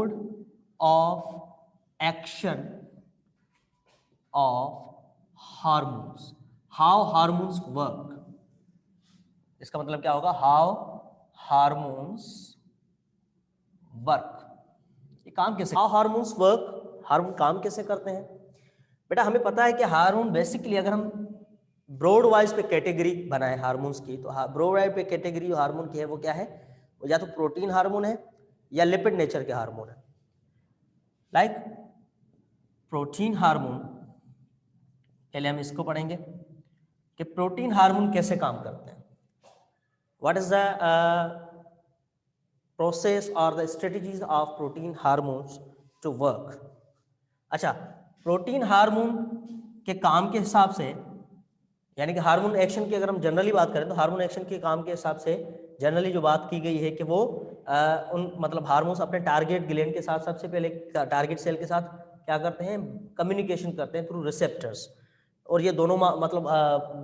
mode of action of hormones, how hormones work। इसका मतलब क्या होगा, how hormones work, ये काम कैसे, how hormones work, हार्मोन काम कैसे करते हैं। बेटा हमें पता है कि हार्मोन बेसिकली, अगर हम ब्रॉड वाइज पे कैटेगरी बनाए हार्मोन्स की, तो ब्रॉड वाइज पे कैटेगरी जो हार्मोन की है वो क्या है, वो या तो प्रोटीन हार्मोन है या लिपिड नेचर के हार्मोन है। लाइक प्रोटीन हार्मोन, पहले हम इसको पढ़ेंगे कि प्रोटीन हार्मोन कैसे काम करते हैं, व्हाट इज द प्रोसेस और the strategies of protein hormones to work. अच्छा, प्रोटीन हार्मोन के काम के हिसाब से, यानी कि हार्मोन एक्शन की अगर हम जनरली बात करें तो हार्मोन एक्शन के काम के हिसाब से जनरली जो बात की गई है कि वो उन मतलब हार्मोन्स अपने टारगेट ग्लैंड के साथ सबसे पहले टारगेट सेल के साथ क्या करते हैं, कम्युनिकेशन करते हैं थ्रू रिसेप्टर्स, और ये दोनों मतलब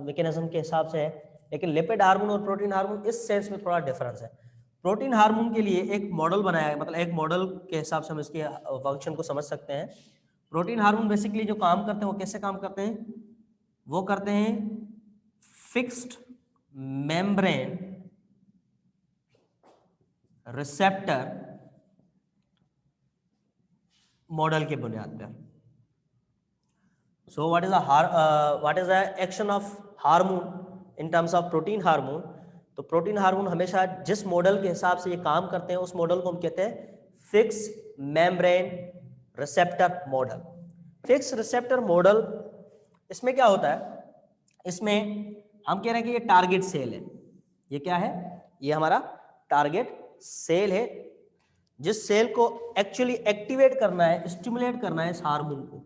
मैकेनिज्म के हिसाब से है। लेकिन लिपिड हार्मोन और प्रोटीन हार्मोन इस सेंस में थोड़ा डिफरेंस है। प्रोटीन हार्मोन के लिए एक मॉडल बनाया है, मतलब एक मॉडल के हिसाब से हम इसके फंक्शन को समझ सकते हैं। प्रोटीन हार्मोन बेसिकली जो काम करते हैं वो कैसे काम करते हैं, वो करते हैं फिक्स्ड मेम्ब्रेन रिसेप्टर मॉडल के बुनियाद पर। So what is the action of hormone in terms of protein hormone. तो प्रोटीन हार्मोन हमेशा जिस मॉडल के हिसाब से ये काम करते हैं उस मॉडल को हम कहते हैं fix membrane receptor model. Fix receptor model, इसमें क्या होता है, इसमें हम कह रहे हैं कि ये टारगेट सेल है, ये क्या है, ये हमारा टारगेट सेल है, जिस सेल को एक्चुअली एक्टिवेट करना है, स्टिमुलेट करना है इस हार्मोन को।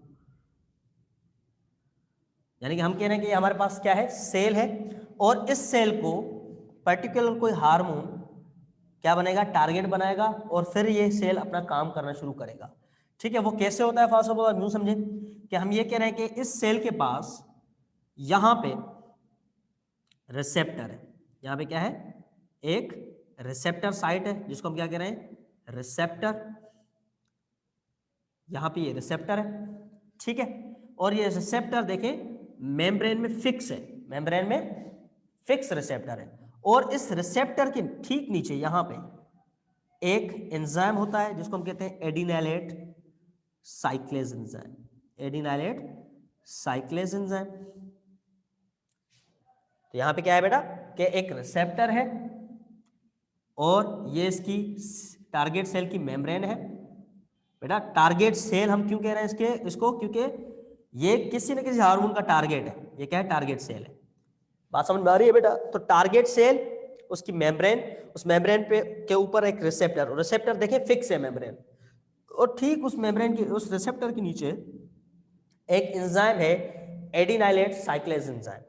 यानी कि हम कह रहे हैं कि हमारे पास क्या है, सेल है, और इस सेल को पर्टिकुलर कोई हार्मोन क्या बनेगा, टारगेट बनाएगा, और फिर ये सेल अपना काम करना शुरू करेगा। ठीक है, वो कैसे होता है, फर्स्ट ऑफ ऑल यूं समझे कि हम ये कह रहे हैं कि इस सेल के पास यहां पे रिसेप्टर है, यहां पे क्या है, एक रिसेप्टर साइट है जिसको हम क्या कह रहे हैं, रिसेप्टर, यहां पे ये रिसेप्टर है। ठीक है, और ये रिसेप्टर देखें मेम्ब्रेन में फिक्स है, मेम्ब्रेन में फिक्स रिसेप्टर है, और इस रिसेप्टर के ठीक नीचे यहां पे एक एंजाइम होता है जिसको हम कहते हैं एडिनाइलेट साइक्लेज एंजाइम, एडिनाइलेट साइक्लेज एंजाइम। तो यहां पे क्या है बेटा कि एक रिसेप्टर है और ये इसकी टारगेट सेल की मेम्ब्रेन है। बेटा टारगेट सेल हम क्यों कह रहे हैं इसको, क्योंकि ये किसी न किसी हार्मोन का टारगेट है, ये क्या है, टारगेट सेल है। बात समझ में आ रही है बेटा। तो टारगेट सेल, उसकी मेम्ब्रेन, उस मेम्ब्रेन पे के ऊपर एक रिसेप्टर, और रिसेप्टर देखें फिक्स है मेम्ब्रेन, और ठीक उस मेम्ब्रेन के उस रिसेप्टर के नीचे एक एंजाइम है एडिनाइलेट साइक्लेज एंजाइम।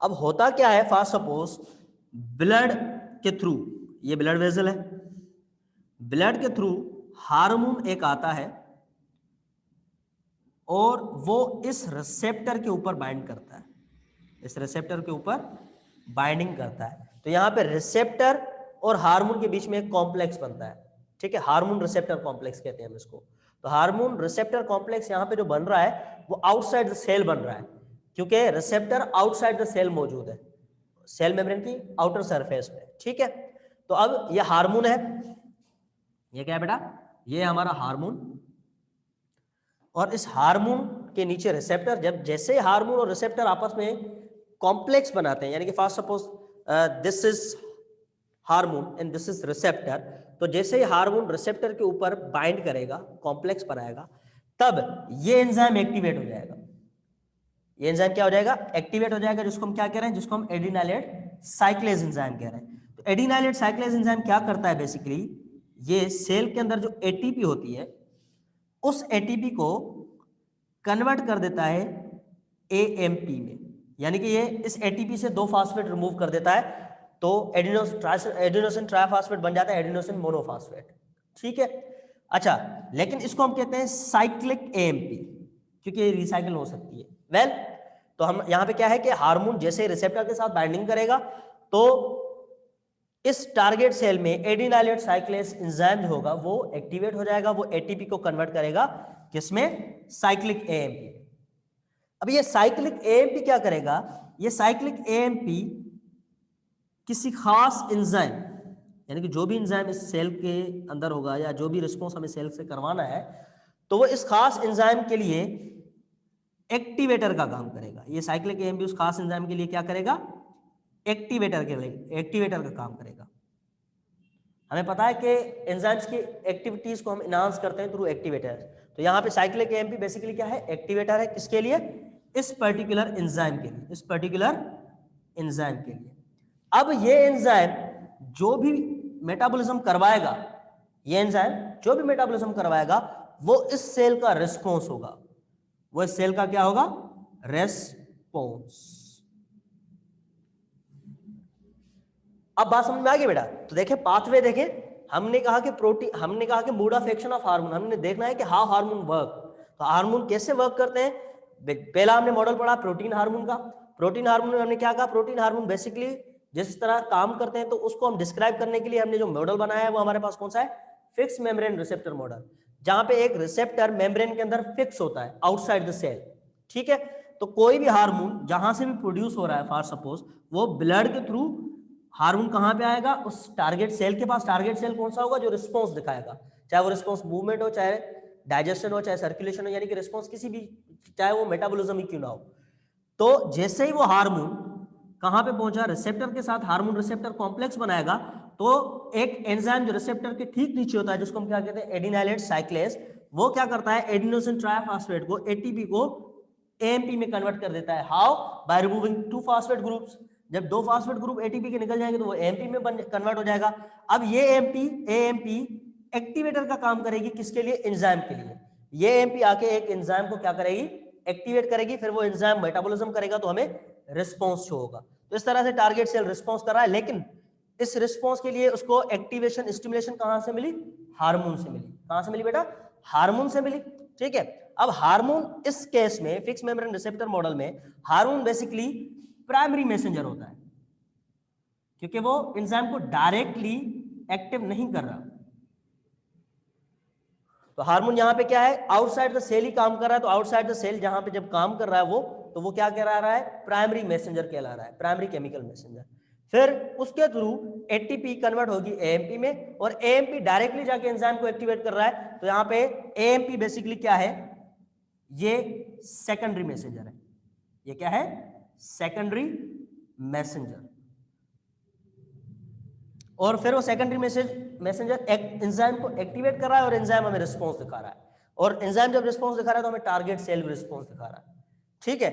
अब होता क्या है, फर्स्ट सपोज ब्लड के थ्रू, ये ब्लड वेसल है, ब्लड के थ्रू हार्मोन एक आता है और वो इस रिसेप्टर के ऊपर बाइंड करता है, इस रिसेप्टर के ऊपर बाइंडिंग करता है। तो यहाँ पे रिसेप्टर और हार्मोन के बीच में एक कॉम्प्लेक्स बनता है। ठीक है, हार्मोन रिसेप्टर कॉम्प्लेक्स कहते हैं हम इसको। तो हार्मोन रिसेप्टर कॉम्प्लेक्स यहाँ पे जो बन रहा है वो आउटसाइड द सेल बन रहा है, क्योंकि रिसेप्टर आउटसाइड द सेल मौजूद है, सेल मेम्ब्रेन की आउटर सरफेस पे। ठीक है, तो अब ये हार्मोन है, ये क्या है बेटा, ये हमारा हार्मोन, और इस हार्मोन के नीचे रिसेप्टर। जब जैसे हार्मोन और रिसेप्टर आपस में कॉम्प्लेक्स बनाते हैं, यानी कि first suppose this is hormone and this is receptor, तो जैसे ही हार्मोन रिसेप्टर के ऊपर बाइंड करेगा, कॉम्प्लेक्स बनाएगा, तब ये एंजाइम एक्टिवेट हो जाएगा। ये एंजाइम क्या हो जाएगा, एक्टिवेट हो जाएगा, जिसको हम क्या कह रहे हैं, जिसको हम एडिनाइलेट साइक्लेज एंजाइम कह रहे हैं। तो एडिनाइलेट साइक्लेज एंजाइम क्या करता है, बेसिकली ये सेल के अंदर जो एटीपी होती है उस एटीपी को कन्वर्ट कर देता है एएमपी में, यानी कि ये इस एटीपी से 2 फास्फेट रिमूव कर देता है, तो एडिनोसिन ट्राइफॉस्फेट बन जाता है एडिनोसिन मोनोफॉस्फेट। ठीक है, अच्छा, लेकिन इसको हम कहते हैं साइक्लिक एएमपी, क्योंकि ये रिसाइकिल हो सकती है। वेल, तो हम यहाँ पे क्या है कि हार्मोन जैसे रिसेप्टर के साथ बाइंडिंग करेगा तो इस टारगेट सेल में एडिनाइलेट साइक्लेस एंजाइम जो होगा वो एक्टिवेट हो जाएगा, वो एटीपी को कन्वर्ट करेगा किसमें, साइक्लिक एएमपी। अब ये साइक्लिक एएमपी क्या करेगा, ये साइक्लिक एएमपी किसी खास एंजाइम, यानी कि जो भी एंजाइम इस सेल के अंदर होगा या जो भी रिस्पॉन्स हमें सेल से करवाना है, तो वो इस खास एंजाइम के लिए एक्टिवेटर का काम करेगा। ये साइक्लिक एएमपी उस खास एंजाइम के लिए क्या करेगा, एक्टिवेटर के लिए, एक्टिवेटर का काम करेगा। हमें पता है कि एंजाइम्स की एक्टिविटीज को हम इनहांस करते हैं थ्रू एक्टिवेटर। तो यहाँ पे साइक्लिक एएमपी बेसिकली क्या है, एक्टिवेटर है। किसके लिए, इस पर्टिकुलर एंजाइम के लिए, इस पर्टिकुलर एंजाइम के लिए। अब ये एंजाइम जो भी मेटाबॉलिज्म करवाएगा, ये एंजाइम जो भी मेटाबॉलिज्म करवाएगा वो इस सेल का रिस्पॉन्स होगा, वो इस सेल का क्या होगा, रेस्पॉन्स। अब बात समझ में आ गई बेटा। तो देखें पाथवे, देखें हमने कहा कि प्रोटीन, हमने कहा कि mode of action of hormone, हमने देखना है कि हाउ हार्मोन वर्क। तो हार्मोन कैसे वर्क करते हैं, पहला हमने मॉडल पढ़ा प्रोटीन हार्मोन का। प्रोटीन हार्मोन में हमने क्या कहा, प्रोटीन हार्मोन बेसिकली जिस तरह काम करते हैं तो उसको हम डिस्क्राइब करने के लिए हमने जो मॉडल बनाया है वो हमारे पास कौन सा है, फिक्स मेम्ब्रेन रिसेप्टर मॉडल, जहां पे एक रिसेप्टर मेम्ब्रेन के अंदर फिक्स होता है आउटसाइड द सेल। ठीक है, तो कोई भी हार्मोन जहां से भी प्रोड्यूस हो रहा है, फॉर सपोज वो ब्लड के थ्रू हार्मोन कहां पे आएगा, उस टारगेट सेल के पास। टारगेट सेल कौन सा होगा, जो रिस्पॉन्स दिखाएगा, चाहे वो रिस्पॉन्स मूवमेंट हो, चाहे डाइजेशन हो, चाहे सर्कुलेशन हो, यानी कि रिस्पॉन्स किसी भी, चाहे वो मेटाबॉलिज्म ही क्यों ना हो। तो जैसे ही वो हार्मोन कहां पे पहुंचा, रिसेप्टर के साथ हार्मोन रिसेप्टर कॉम्प्लेक्स बनाएगा, तो एक एंजाइम जो रिसेप्टर के ठीक नीचे होता है, जिसको हम क्या कहते हैं, एडिनाइलेट साइक्लेस, वो क्या करता है, एडिनोसिन ट्राइफॉस्फेट को, एटीपी को एएमपी में कन्वर्ट कर देता है। How, by removing 2 phosphate groups. जब 2 फॉस्फेट ग्रुप एटीपी के निकल जाएंगे तो वो एएमपी में कन्वर्ट हो जाएगा। अब ये एएमपी एक्टिवेटर का काम करेगी, किसके लिए, एंजाइम के लिए। ये एएमपी आके एक एंजाइम को क्या करेगी, एक्टिवेट करेगी, फिर वो एंजाइम मेटाबॉलिज्म करेगा तो हमें रिस्पांस शो होगा। तो इस तरह से टारगेट सेल रिस्पांस कर रहा है, लेकिन इस रिस्पांस के लिए उसको एक्टिवेशन स्टिमुलेशन कहां से मिली, हार्मोन से मिली। कहां से मिली बेटा, हार्मोन से मिली। ठीक है, अब हार्मोन इस केस में फिक्स मेम्ब्रेन रिसेप्टर मॉडल में हार्मोन बेसिकली प्राइमरी मैसेंजर होता है, क्योंकि वो एंजाइम को डायरेक्टली एक्टिव नहीं कर रहा। तो हार्मोन यहां पे क्या है, आउटसाइड द सेल ही काम कर रहा है। तो आउटसाइड द सेल जहां पे जब काम कर रहा है वो, तो वो क्या कहला रहा है, प्राइमरी मैसेंजर कहला रहा है, प्राइमरी केमिकल मैसेंजर। फिर उसके थ्रू एटीपी कन्वर्ट होगी एएमपी में, और एएमपी डायरेक्टली जाके एंजाइम को एक्टिवेट कर रहा है। तो यहां पे एएमपी बेसिकली क्या है, ये सेकेंडरी मैसेंजर है। ये क्या है, सेकेंडरी मैसेंजर। और फिर वो सेकेंडरी मैसेंजर एंजाइम को एक्टिवेट कर रहा है और एंजाइम हमें रिस्पांस दिखा रहा है। और एंजाइम जब रिस्पांस दिखा रहा है तो हमें टारगेट सेल भी रिस्पांस दिखा रहा है। ठीक है,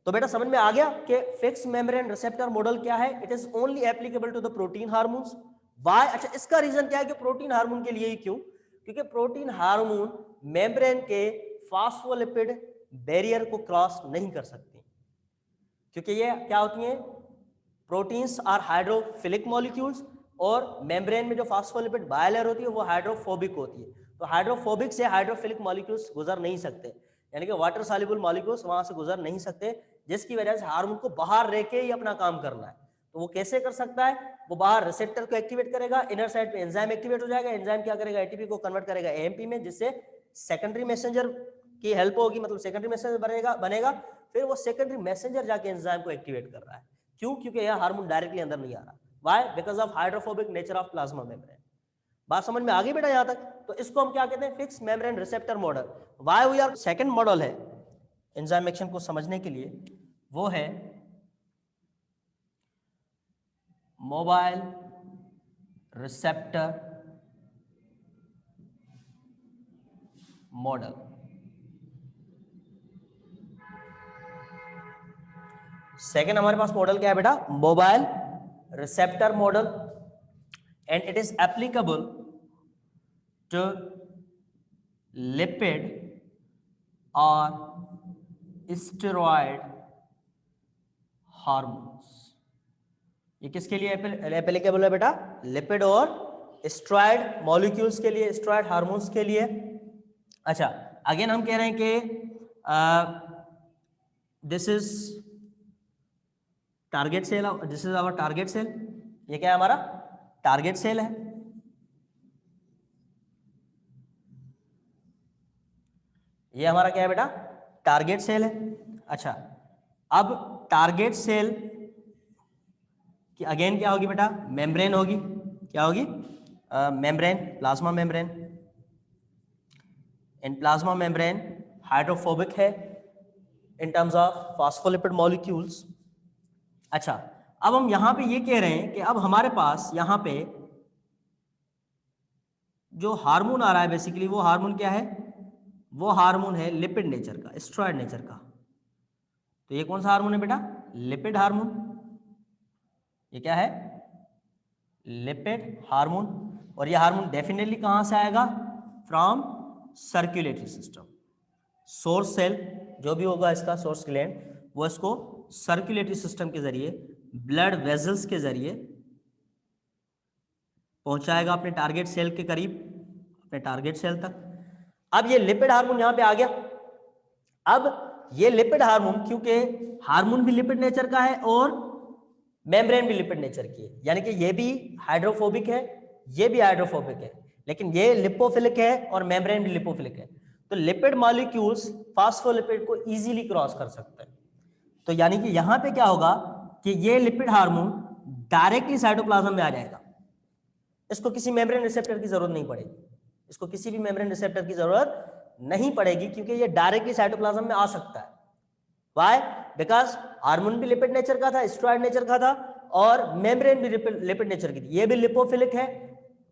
तो बेटा समझ में आ गया कि फिक्स मेम्ब्रेन रिसेप्टर मॉडल क्या है। It is only applicable to the protein hormones. Why, अच्छा इसका रीजन क्या है कि प्रोटीन हार्मोन के लिए ही क्यों, क्योंकि प्रोटीन हार्मोन मेम्ब्रेन के फॉस्फोलिपिड बैरियर को क्रॉस नहीं कर सकते, क्योंकि ये क्या होती हैं, प्रोटीन्स आर हाइड्रोफिलिक मॉलिक्यूल्स, और मेम्ब्रेन में जो फॉस्फोलिपिड बायलर होती है वो हाइड्रोफोबिक होती है। तो हाइड्रोफोबिक से हाइड्रोफिलिक मॉलिक्यूल्स गुजर नहीं सकते, यानी कि वाटर सॉल्युबल मॉलिक्यूल्स वहां से गुजर नहीं सकते, जिसकी वजह से हार्मोन को बाहर रह के ही अपना काम करना है। तो वो कैसे कर सकता है, वो बाहर रिसेप्टर को एक्टिवेट करेगा, इनर साइड पे एंजाइम एक्टिवेट हो जाएगा, एंजाइम क्या करेगा, एटीपी को कन्वर्ट करेगा एएमपी में, जिससे सेकेंडरी मैसेंजर की हेल्प होगी, मतलब सेकेंडरी मैसेंजर बनेगा। फिर वो सेकेंडरी मैसेंजर जाके एंजाइम को एक्टिवेट कर रहा है। क्यों, क्योंकि यह हार्मोन डायरेक्टली अंदर नहीं आ रहा। Why, because of hydrophobic nature of plasma membrane. बात समझ में आ गई बेटा यहां तक। तो इसको हम क्या कहते हैं, fix membrane receptor model. Why we are, second model है एंजाइम एक्शन को समझने के लिए, वो है मोबाइल रिसेप्टर मॉडल। सेकंड हमारे पास मॉडल क्या है बेटा, mobile receptor model, and it is applicable to lipid और स्टेरॉयड हार्मोन्स। ये किसके लिए एप्लीकेबल है बेटा, लिपिड और स्टेरॉयड मॉलिक्यूल्स के लिए, स्टेरॉयड हार्मोन्स के लिए। अच्छा, अगेन हम कह रहे हैं कि this is target cell, this is our target cell. ये क्या है हमारा टारगेट सेल है, ये हमारा क्या है बेटा, टारगेट सेल है। अच्छा, अब टारगेट सेल कि अगेन क्या होगी बेटा, मेम्ब्रेन होगी, क्या होगी, मेम्ब्रेन, प्लाज्मा मेम्ब्रेन। इन प्लाज्मा मेम्ब्रेन हाइड्रोफोबिक है in terms of phospholipid molecules. अच्छा, अब हम यहां पे ये कह रहे हैं कि अब हमारे पास यहां पे जो हार्मोन आ रहा है बेसिकली, वो हार्मोन क्या है, वो हार्मोन है लिपिड नेचर का, स्टेरॉयड नेचर का। तो ये कौन सा हार्मोन है बेटा, लिपिड हार्मोन। ये क्या है, लिपिड हार्मोन। और ये हार्मोन डेफिनेटली कहां से आएगा, from circulatory system. Source cell जो भी होगा इसका, सोर्स ग्लैंड, वो इसको सर्कुलेटरी सिस्टम के जरिए, ब्लड वेजल्स के जरिए पहुंचाएगा अपने टारगेट सेल के करीब, अपने टारगेट सेल तक। अब ये लिपिड हार्मोन यहां पे आ गया। अब ये लिपिड हार्मोन, क्योंकि हार्मोन भी लिपिड नेचर का है और मेम्ब्रेन भी लिपिड नेचर की है, यानी कि ये भी हाइड्रोफोबिक है, ये भी हाइड्रोफोबिक है, लेकिन ये लिपोफिलिक है और मेम्ब्रेन भी लिपोफिलिक है। तो लिपिड मॉलिक्यूल्स फास्फोलिपिड को इजीली क्रॉस कर सकते हैं। तो यानी कि यहां पे क्या होगा कि ये लिपिड हार्मोन डायरेक्टली साइटोप्लाज्म में आ जाएगा, इसको किसी मेम्ब्रेन रिसेप्टर की जरूरत नहीं पड़ेगी, इसको किसी भी मेम्ब्रेन रिसेप्टर की जरूरत नहीं पड़ेगी, क्योंकि ये डायरेक्टली साइटोप्लाज्म में आ सकता है। व्हाई, बिकॉज हार्मोन भी लिपिड नेचर का था, स्टेरॉयड नेचर का था, और मेम्ब्रेन भी लिपिड नेचर की थी। ये भी लिपोफिलिक है,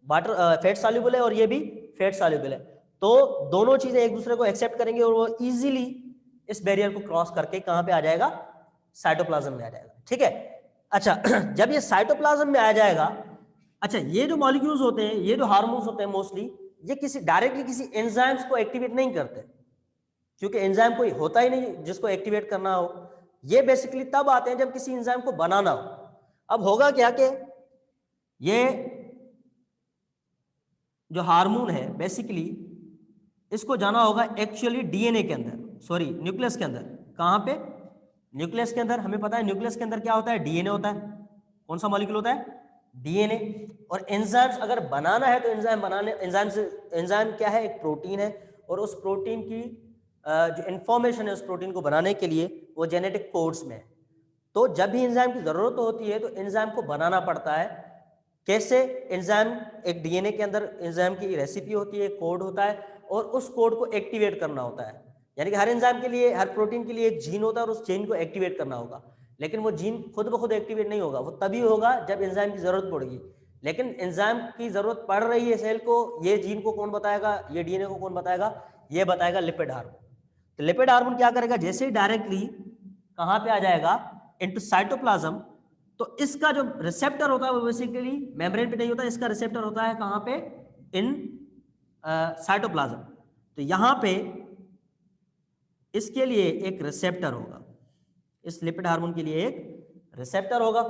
वाटर फैट सॉल्युबल है, और ये भी फैट सॉल्युबल है। तो दोनों चीजें एक दूसरे को एक्सेप्ट करेंगे और वो इजीली इस बैरियर को क्रॉस करके कहां पे आ जाएगा, साइटोप्लाज्म में आ जाएगा। ठीक है। अच्छा, जब ये साइटोप्लाज्म में आ जाएगा, अच्छा, ये जो मॉलिक्यूल्स होते हैं, ये जो हार्मोन्स होते हैं मोस्टली, ये किसी डायरेक्टली किसी एंजाइम्स को एक्टिवेट नहीं करते, क्योंकि एंजाइम कोई होता ही नहीं जिसको एक्टिवेट करना हो। ये बेसिकली तब आते हैं जब किसी एंजाइम को बनाना हो। अब होगा क्या कि ये जो हार्मोन है बेसिकली इसको जाना होगा एक्चुअली डीएनए के अंदर, सॉरी न्यूक्लियस के अंदर। कहां पे, न्यूक्लियस के अंदर। हमें पता है न्यूक्लियस के अंदर क्या होता है, डीएनए होता है। कौन सा मॉलिक्यूल होता है, डीएनए। और एंजाइम्स अगर बनाना है तो एंजाइम क्या है, एक प्रोटीन है, और उस प्रोटीन की जो इंफॉर्मेशन है उस प्रोटीन को बनाने के लिए वो जेनेटिक कोड्स में है। तो जब भी एंजाइम की जरूरत होती है तो एंजाइम को बनाना पड़ता है। कैसे, एंजाइम एक डीएनए के अंदर एंजाइम की रेसिपी होती है, कोड होता है, और उस कोड को एक्टिवेट करना होता है। यानी कि हर एंजाइम के लिए, हर प्रोटीन के लिए एक जीन होता है, और उस जीन को एक्टिवेट करना होगा। लेकिन वो जीन खुद ब खुद एक्टिवेट नहीं होगा, वो तभी होगा जब एंजाइम की जरूरत पड़ेगी। लेकिन एंजाइम की जरूरत पड़ रही है सेल को, ये जीन को कौन बताएगा, ये डीएनए को कौन बताएगा, ये बताएगा लिपिड हार्मोन। तो लिपिड हार्मोन क्या करेगा, जैसे ही डायरेक्टली कहां पे आ जाएगा, इनटू साइटोप्लाज्म, तो इसका जो रिसेप्टर होता है वो बेसिकली मेम्ब्रेन पे नहीं होता, इसका रिसेप्टर होता है कहां पे, इन साइटोप्लाज्म। तो यहां पे इसके लिए एक रिसेप्टर होगा, इस लिपिड हार्मोन के लिए एक रिसेप्टर होगा।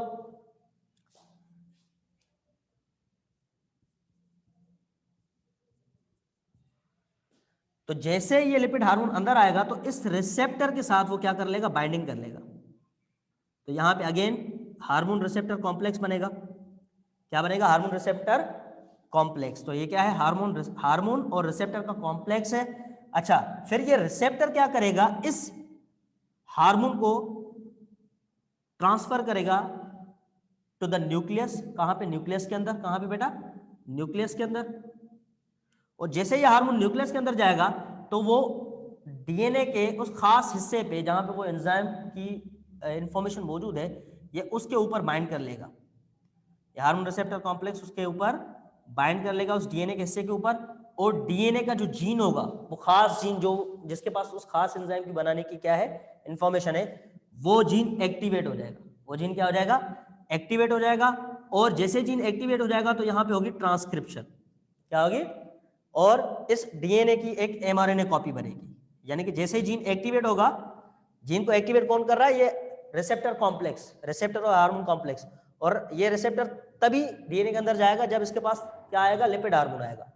तो जैसे ये लिपिड हार्मोन अंदर आएगा तो इस रिसेप्टर के साथ वो क्या कर लेगा, बाइंडिंग कर लेगा। तो यहां पे अगेन हार्मोन रिसेप्टर कॉम्प्लेक्स बनेगा। क्या बनेगा, हार्मोन रिसेप्टर कॉम्प्लेक्स। तो ये क्या है, हार्मोन और रिसेप्टर का कॉम्प्लेक्स है। अच्छा, फिर ये रिसेप्टर क्या करेगा, इस हार्मोन को ट्रांसफर करेगा टू द न्यूक्लियस। कहां पे, न्यूक्लियस के अंदर। कहां पे बेटा, न्यूक्लियस के अंदर। और जैसे ये हार्मोन न्यूक्लियस के अंदर जाएगा तो वो डीएनए के उस खास हिस्से पे जहां पे वो एंजाइम की इंफॉर्मेशन मौजूद है, ये उसके ऊपर बाइंड कर लेगा। ये हार्मोन रिसेप्टर कॉम्प्लेक्स उसके ऊपर बाइंड कर लेगा, उस डीएनए के हिस्से के ऊपर। और डीएनए का जो जीन होगा, वो खास जीन जो जिसके पास उस खास एंजाइम की बनाने की क्या है, इंफॉर्मेशन है, वो जीन एक्टिवेट हो जाएगा। वो जीन क्या हो जाएगा, एक्टिवेट हो जाएगा। और जैसे जीन एक्टिवेट हो जाएगा तो यहाँ पे होगी ट्रांसक्रिप्शन। क्या होगी, और इस डीएनए की एक एमआरएनए कॉपी बनेगी। यानी कि जैसे ही जीन एक्टिवेट होगा, जीन को एक्टिवेट कौन कर रहा है, ये रिसेप्टर कॉम्प्लेक्स, रिसेप्टर और हार्मोन कॉम्प्लेक्स। और ये रिसेप्टर तभी डीएनए के अंदर जाएगा जब इसके पास क्या आएगा, लिपिड हार्मोन आएगा।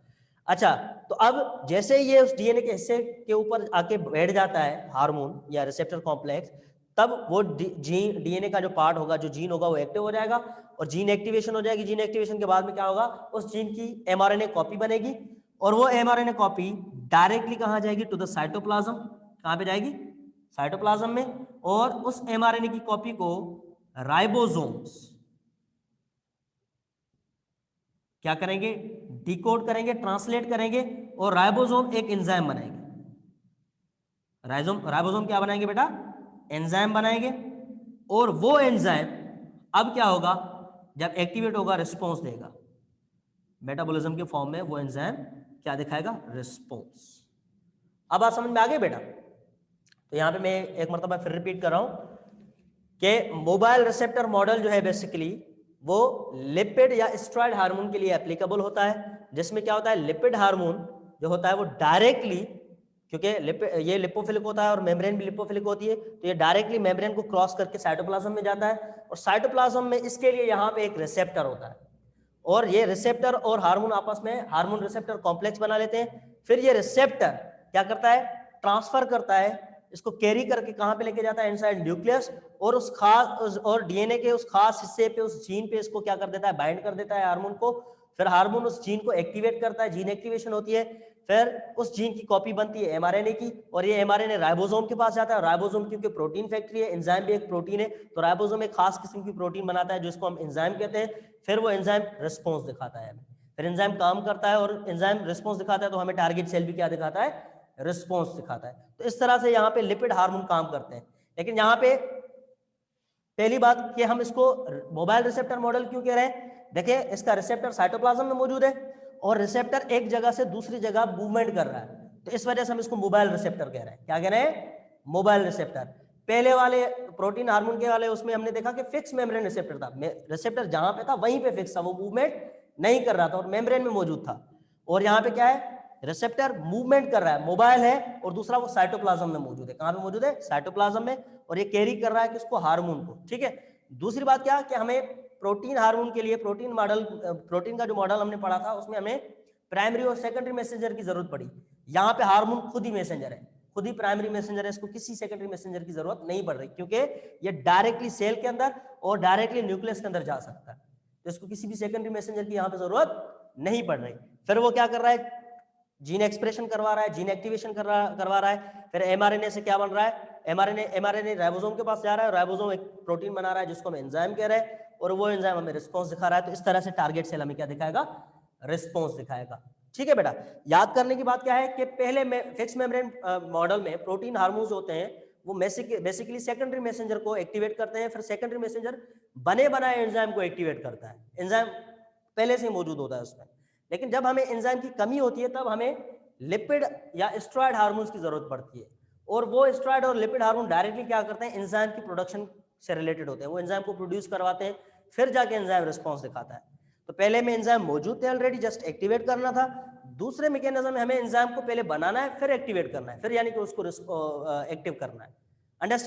अच्छा, तो अब जैसे ये उस डीएनए के हिस्से के ऊपर आके बैठ जाता है हार्मोन या रिसेप्टर कॉम्प्लेक्स, तब वो जीन डीएनए का जो पार्ट होगा, जो जीन होगा वो एक्टिव हो जाएगा और जीन एक्टिवेशन हो जाएगी। जीन एक्टिवेशन के बाद में क्या होगा, उस जीन की एमआरएनए कॉपी बनेगी और वो एमआरएनए कॉपी डायरेक्टली कहाँ जाएगी, टू द साइटोप्लाज्म। कहाँ पे जाएगी, साइटोप्लाज्म में। और उस एमआरएनए की कॉपी को राइबोसोम्स क्या करेंगे, डिकोड करेंगे, ट्रांसलेट करेंगे और राइबोसोम एक एंजाइम बनाएंगे। राइबोसोम क्या बनाएंगे बेटा, एंजाइम बनाएंगे। और वो एंजाइम अब क्या होगा, जब एक्टिवेट होगा रिस्पॉन्स देगा, मेटाबॉलिज्म के फॉर्म में वो एंजाइम क्या दिखाएगा, रिस्पॉन्स। अब बात समझ में आ गई बेटा। तो यहां पे मैं एक मरतबा फिर रिपीट कर रहा हूं कि मोबाइल रिसेप्टर मॉडल जो है बेसिकली वो लिपिड या स्टेरॉयड हार्मोन के लिए एप्लीकेबल होता है, जिसमें क्या होता है, लिपिड हार्मोन जो होता है वो डायरेक्टली, क्योंकि ये लिपोफिलिक होता है और मेम्ब्रेन भी लिपोफिलिक होती है, तो ये डायरेक्टली मेम्ब्रेन को क्रॉस करके साइटोप्लाज्म में जाता है। और साइटोप्लाज्म में इसके लिए यहाँ पे एक रिसेप्टर होता है और ये रिसेप्टर और हार्मोन आपस में हार्मोन रिसेप्टर कॉम्प्लेक्स बना लेते हैं। फिर ये रिसेप्टर क्या करता है, ट्रांसफर करता है, इसको कैरी करके कहाँ पे लेके जाता है, इनसाइड न्यूक्लियस, और उस खास और डीएनए के उस खास हिस्से पे, उस जीन पे इसको क्या कर देता है, बाइंड कर देता है हार्मोन को। फिर हार्मोन उस जीन को एक्टिवेट करता है, जीन एक्टिवेशन होती है। फिर उस जीन की कॉपी बनती है एमआरएनए की और ये एमआरएनए राइबोसोम के पास जाता है। राइबोसोम क्योंकि प्रोटीन फैक्ट्री है, एंजाइम भी एक प्रोटीन है, तो राइबोसोम एक खास किस्म की प्रोटीन बनाता है जिसको हम एंजाइम कहते हैं। फिर वो एंजाइम रिस्पॉन्स दिखाता है हमें, फिर एंजाइम काम करता है और एंजाइम रिस्पॉन्स दिखाता है, तो हमें टारगेट सेल भी क्या दिखाता है, रिस्पॉन्स दिखाता है। तो इस तरह से यहाँ पे लिपिड हार्मोन काम करते हैं। लेकिन यहाँ पे पहली बात कि हम इसको मोबाइल रिसेप्टर मॉडल क्यों कह रहे हैं, देखिए इसका रिसेप्टर साइटोप्लाज्म में मौजूद है और रिसेप्टर एक जगह से दूसरी जगह मूवमेंट कर रहा है, तो इस वजह से हम इसको मोबाइल रिसेप्टर कह रहे हैं। क्या कह रहे हैं, मोबाइल रिसेप्टर। पहले वाले प्रोटीन हार्मोन के वाले उसमें हमने देखा कि फिक्स मेम्ब्रेन रिसेप्टर था, रिसेप्टर जहां पे था वहीं पे फिक्स था, वो मूवमेंट नहीं कर रहा था और मेम्ब्रेन में मौजूद था। और यहाँ पे क्या है, रिसेप्टर मूवमेंट कर रहा है, मोबाइल है, और दूसरा वो साइटोप्लाज्म में मौजूद है। कहां पे मौजूद है, साइटोप्लाज्म में, और ये कैरी कर रहा है किसको, हार्मोन को। ठीक है, दूसरी बात क्या कि हमें प्रोटीन हार्मोन के लिए प्रोटीन मॉडल, प्रोटीन का जो मॉडल हमने पढ़ा था उसमें हमें प्राइमरी और सेकेंडरी मैसेंजर की जरूरत पड़ी। यहाँ पे हार्मोन खुद ही मैसेंजर है, खुद ही प्राइमरी मैसेंजर है, इसको किसी सेकेंडरी मैसेंजर की जरूरत नहीं पड़ रही, क्योंकि ये डायरेक्टली सेल के अंदर और डायरेक्टली न्यूक्लियस के अंदर जा सकता है, तो इसको किसी भी सेकेंडरी मैसेंजर की यहाँ पे जरूरत नहीं पड़ रही। फिर वो क्या कर रहा है, जीन एक्सप्रेशन करवा रहा है, जीन एक्टिवेशन करवा रहा है। फिर एमआरएनए से क्या बन रहा है, एमआरएनए राइबोसोम के पास जा रहा है, राइबोसोम एक प्रोटीन बना रहा है जिसको हम एंजाइम कह रहे हैं, और वो एंजाइम हमें रिस्पांस दिखा रहा है। तो इस तरह से टारगेट सेल हमें क्या दिखाएगा, रिस्पांस दिखाएगा। ठीक है बेटा, याद करने की बात क्या है कि पहले में फिक्स मेम्ब्रेन मॉडल में प्रोटीन हार्मोन्स होते हैं वो बेसिकली सेकेंडरी मैसेंजर को एक्टिवेट करते हैं, फिर सेकेंडरी मैसेंजर बने बनाए एंजाइम को एक्टिवेट करता है। एंजाइम पहले से ही मौजूद होता है उसमें, लेकिन जब हमें एंजाइम की कमी होती है तब हमें लिपिड या स्टेरॉयड हार्मोन्स की जरूरत पड़ती है, और वो स्टेरॉयड और लिपिड हार्मोन डायरेक्टली क्या करते हैं, एंजाइम की प्रोडक्शन से रिलेटेड होते हैं, वो एंजाइम को प्रोड्यूस करवाते हैं, फिर जाके एंजाइम रिस्पांस दिखाता है। तो पहले में एंजाइम मौजूद थे ऑलरेडी, जस्ट एक्टिवेट करना था। दूसरे मैकेनिज्म में हमें एंजाइम को पहले बनाना है, फिर एक्टिवेट करना है, फिर यानी कि उसको एक्टिव करना है। अंडरस्टैंड।